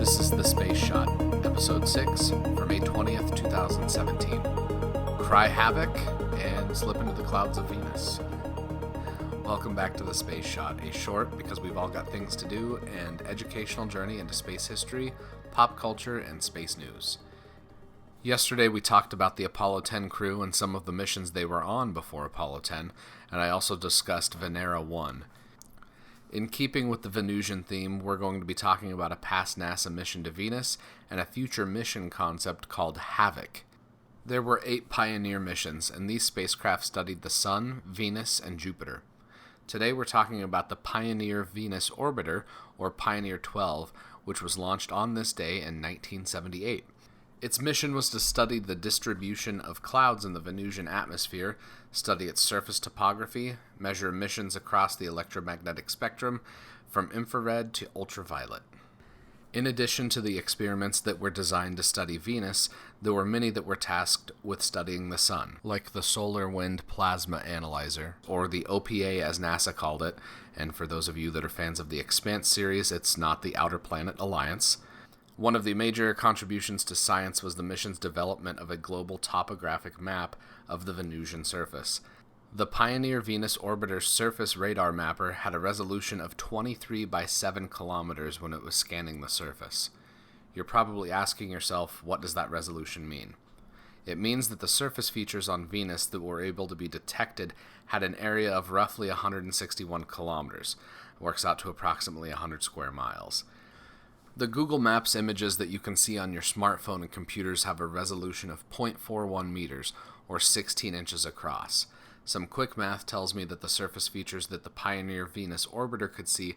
This is The Space Shot, Episode 6, for May 20th, 2017. Cry havoc and slip into the clouds of Venus. Welcome back to The Space Shot, a short, because we've all got things to do, and educational journey into space history, pop culture, and space news. Yesterday we talked about the Apollo 10 crew and some of the missions they were on before Apollo 10, and I also discussed Venera 1. In keeping with the Venusian theme, we're going to be talking about a past NASA mission to Venus and a future mission concept called HAVOC. There were 8 Pioneer missions, and these spacecraft studied the Sun, Venus, and Jupiter. Today we're talking about the Pioneer Venus Orbiter, or Pioneer 12, which was launched on this day in 1978. Its mission was to study the distribution of clouds in the Venusian atmosphere, study its surface topography, measure emissions across the electromagnetic spectrum, from infrared to ultraviolet. In addition to the experiments that were designed to study Venus, there were many that were tasked with studying the Sun, like the Solar Wind Plasma Analyzer, or the OPA as NASA called it, and for those of you that are fans of the Expanse series, it's not the Outer Planet Alliance. One of the major contributions to science was the mission's development of a global topographic map of the Venusian surface. The Pioneer Venus Orbiter's surface radar mapper had a resolution of 23 by 7 kilometers when it was scanning the surface. You're probably asking yourself, what does that resolution mean? It means that the surface features on Venus that were able to be detected had an area of roughly 161 kilometers. It works out to approximately 100 square miles. The Google Maps images that you can see on your smartphone and computers have a resolution of 0.41 meters, or 16 inches across. Some quick math tells me that the surface features that the Pioneer Venus Orbiter could see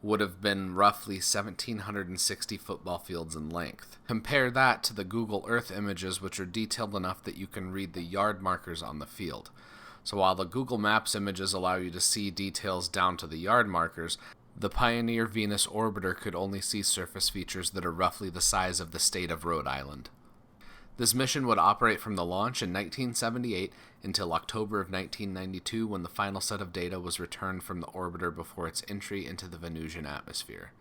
would have been roughly 1,760 football fields in length. Compare that to the Google Earth images, which are detailed enough that you can read the yard markers on the field. So while the Google Maps images allow you to see details down to the yard markers, the Pioneer Venus Orbiter could only see surface features that are roughly the size of the state of Rhode Island. This mission would operate from the launch in 1978 until October of 1992, when the final set of data was returned from the orbiter before its entry into the Venusian atmosphere.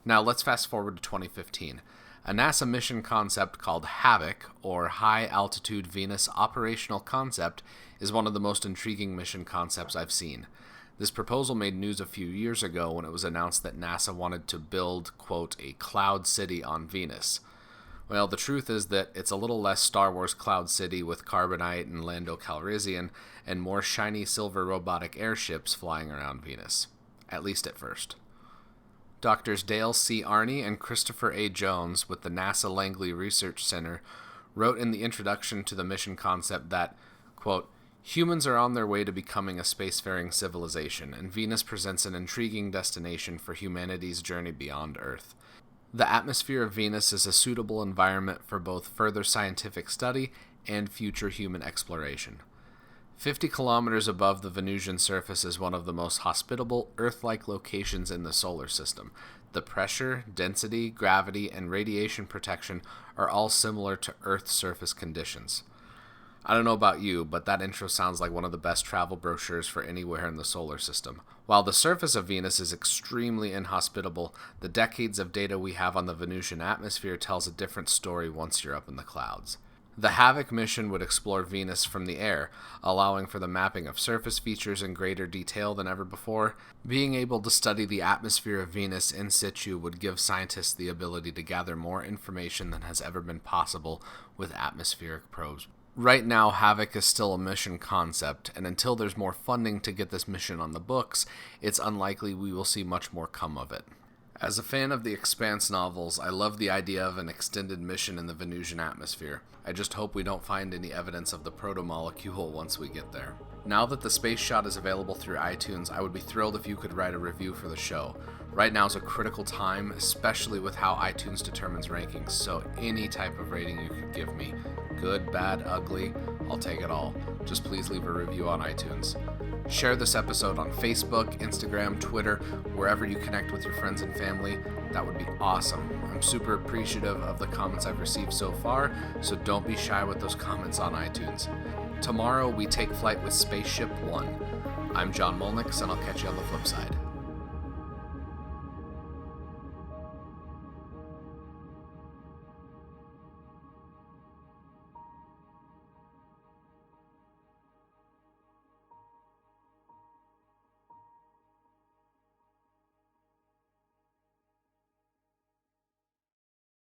Now let's fast forward to 2015. A NASA mission concept called HAVOC, or High Altitude Venus Operational Concept, is one of the most intriguing mission concepts I've seen. This proposal made news a few years ago when it was announced that NASA wanted to build, quote, a cloud city on Venus. Well, the truth is that it's a little less Star Wars Cloud City with Carbonite and Lando Calrissian and more shiny silver robotic airships flying around Venus. At least at first. Doctors Dale C. Arney and Christopher A. Jones with the NASA Langley Research Center wrote in the introduction to the mission concept that, quote, humans are on their way to becoming a spacefaring civilization, and Venus presents an intriguing destination for humanity's journey beyond Earth. The atmosphere of Venus is a suitable environment for both further scientific study and future human exploration. 50 kilometers above the Venusian surface is one of the most hospitable, Earth-like locations in the solar system. The pressure, density, gravity, and radiation protection are all similar to Earth's surface conditions. I don't know about you, but that intro sounds like one of the best travel brochures for anywhere in the solar system. While the surface of Venus is extremely inhospitable, the decades of data we have on the Venusian atmosphere tells a different story once you're up in the clouds. The HAVOC mission would explore Venus from the air, allowing for the mapping of surface features in greater detail than ever before. Being able to study the atmosphere of Venus in situ would give scientists the ability to gather more information than has ever been possible with atmospheric probes. Right now, HAVOC is still a mission concept, and until there's more funding to get this mission on the books, it's unlikely we will see much more come of it. As a fan of the Expanse novels, I love the idea of an extended mission in the Venusian atmosphere. I just hope we don't find any evidence of the protomolecule once we get there. Now that the Space Shot is available through iTunes, I would be thrilled if you could write a review for the show. Right now is a critical time, especially with how iTunes determines rankings, so any type of rating you could give me, good, bad, ugly, I'll take it all. Just please leave a review on iTunes. Share this episode on Facebook, Instagram, Twitter, wherever you connect with your friends and family. That would be awesome. I'm super appreciative of the comments I've received so far, so don't be shy with those comments on iTunes. Tomorrow we take flight with Spaceship One. I'm John Molnix, and I'll catch you on the flip side.